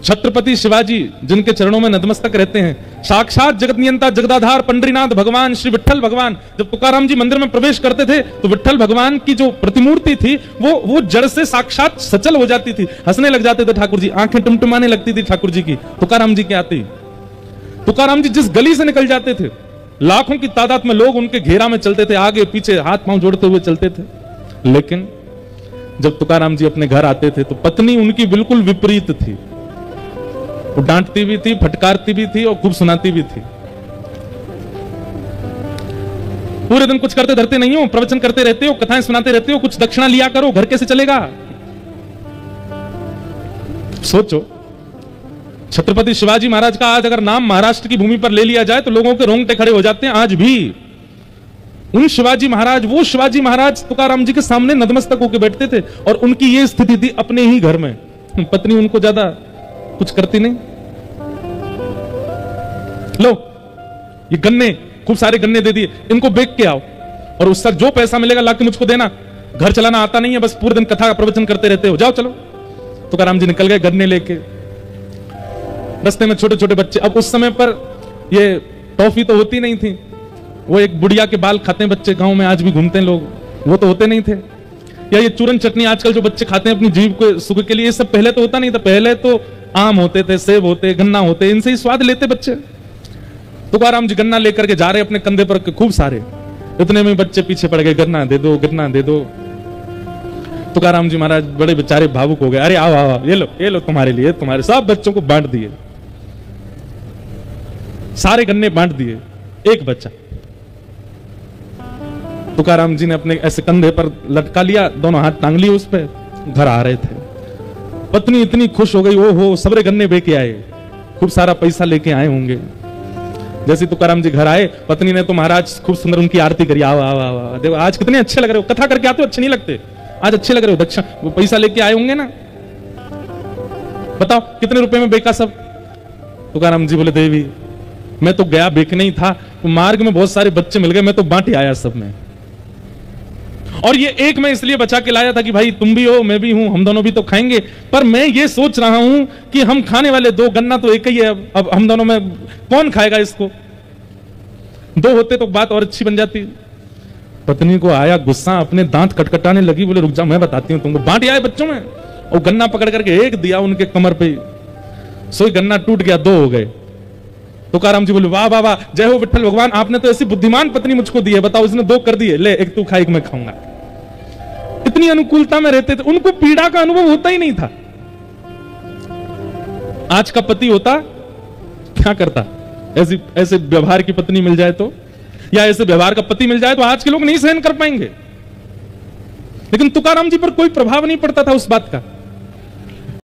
छत्रपति शिवाजी जिनके चरणों में नतमस्तक रहते हैं, साक्षात जगत नियंता जगदाधार पंडरीनाथ भगवान श्री विट्ठल भगवान जब तुकाराम जी मंदिर में प्रवेश करते थे तो विट्ठल भगवान की जो प्रतिमूर्ति थी वो जड़ से साक्षात सचल हो जाती थी, हंसने लग जाते थे ठाकुर जी, आंखें टुमटुमाने लगती थी ठाकुर जी की तुकाराम जी के आते ही। तुकाराम जी जिस गली से निकल जाते थे लाखों की तादाद में लोग उनके घेरा में चलते थे, आगे पीछे हाथ पांव जोड़ते हुए चलते थे। लेकिन जब तुकाराम जी अपने घर आते थे तो पत्नी उनकी बिल्कुल विपरीत थी, वो डांटती भी थी, फटकारती भी थी और खूब सुनाती भी थी। पूरे दिन कुछ करते धरते नहीं हो, प्रवचन करते रहते हो, कथाएं सुनाते रहते हो, कुछ दक्षिणा लिया करो, घर कैसे चलेगा? सोचो, छत्रपति शिवाजी महाराज का आज अगर नाम महाराष्ट्र की भूमि पर ले लिया जाए तो लोगों के रोंगटे खड़े हो जाते हैं। आज भी उन शिवाजी महाराज, वो शिवाजी महाराज तुकाराम जी के सामने नतमस्तक होकर बैठते थे और उनकी ये स्थिति थी अपने ही घर में, पत्नी उनको ज्यादा कुछ करती नहीं। लो ये गन्ने, खूब सारे गन्ने दे दिए, इनको बेच के आओ और उससे जो पैसा मिलेगा लाके मुझको देना, घर चलाना आता नहीं है, बस पूरे दिन कथा का प्रवचन करते रहते हो, जाओ चलो। तुकाराम जी निकल गए गन्ने लेके। रास्ते में छोटे छोटे बच्चे, अब उस समय पर ये टॉफी तो होती नहीं थी, वो एक बुढ़िया के बाल खाते हैं बच्चे, गांव में आज भी घूमते हैं लोग, वो तो होते नहीं थे। या ये चूरन चटनी आजकल जो बच्चे खाते हैं अपनी जीभ के सुख के लिए, ये सब पहले तो होता नहीं था। पहले तो आम होते थे, सेब होते, गन्ना होते, इनसे ही स्वाद लेते बच्चे। तुकाराम जी गन्ना लेकर के जा रहे अपने कंधे पर खूब सारे, इतने में बच्चे पीछे पड़ गए, गन्ना दे दो, गन्ना दे दो। तुकाराम जी महाराज बड़े बेचारे भावुक हो गए, अरे आओ आओ, ये लो तुम्हारे लिए, तुम्हारे सब बच्चों को बांट दिए, सारे गन्ने बांट दिए, एक बच्चा। तुकाराम जी ने अपने ऐसे कंधे पर लटका लिया, दोनों हाथ टांग लिए उस पे, घर आ रहे थे। पत्नी इतनी खुश हो गई, ओहो सबरे गन्ने बेच के आए, खूब सारा पैसा लेके आए होंगे। जैसे तुकाराम जी घर आए, पत्नी ने तो महाराज खूब सुंदर उनकी आरती करी, आओ आओ आओ, देखो आज कितने अच्छे लग रहे हो, कथा करके आते हो अच्छे नहीं लगते, आज अच्छे लग रहे हो, दक्षिण वो पैसा लेके आए होंगे ना, बताओ कितने रुपए में बेचा सब? तुकाराम जी बोले, देवी मैं तो गया बेचने ही था, तो मार्ग में बहुत सारे बच्चे मिल गए, मैं तो बांट आया सब में, और ये एक मैं इसलिए बचा के लाया था कि भाई तुम भी हो मैं भी हूं, हम दोनों भी तो खाएंगे। पर मैं ये सोच रहा हूं कि हम खाने वाले दो, गन्ना तो एक ही है, अब हम दोनों में कौन खाएगा इसको? दो होते तो बात और अच्छी बन जाती। पत्नी को आया गुस्सा, अपने दांत कटकटाने लगी, बोले रुक जाओ मैं बताती हूँ तुमको। बांट आए बच्चों में और गन्ना पकड़ करके एक दिया उनके कमर पे, सोई गन्ना टूट गया, दो हो गए। तुकाराम जी बोले, वाह वाह वाह, जय हो विट्ठल भगवान, आपने तो ऐसी बुद्धिमान पत्नी मुझको दी है, बताओ उसने दो कर दिए, ले एक तू खा एक मैं खाऊंगा। इतनी अनुकूलता में रहते थे, उनको पीड़ा का अनुभव होता ही नहीं था। आज का पति होता क्या करता? ऐसे व्यवहार की पत्नी मिल जाए तो, या ऐसे व्यवहार का पति मिल जाए तो आज के लोग नहीं सहन कर पाएंगे। लेकिन तुकाराम जी पर कोई प्रभाव नहीं पड़ता था उस बात का।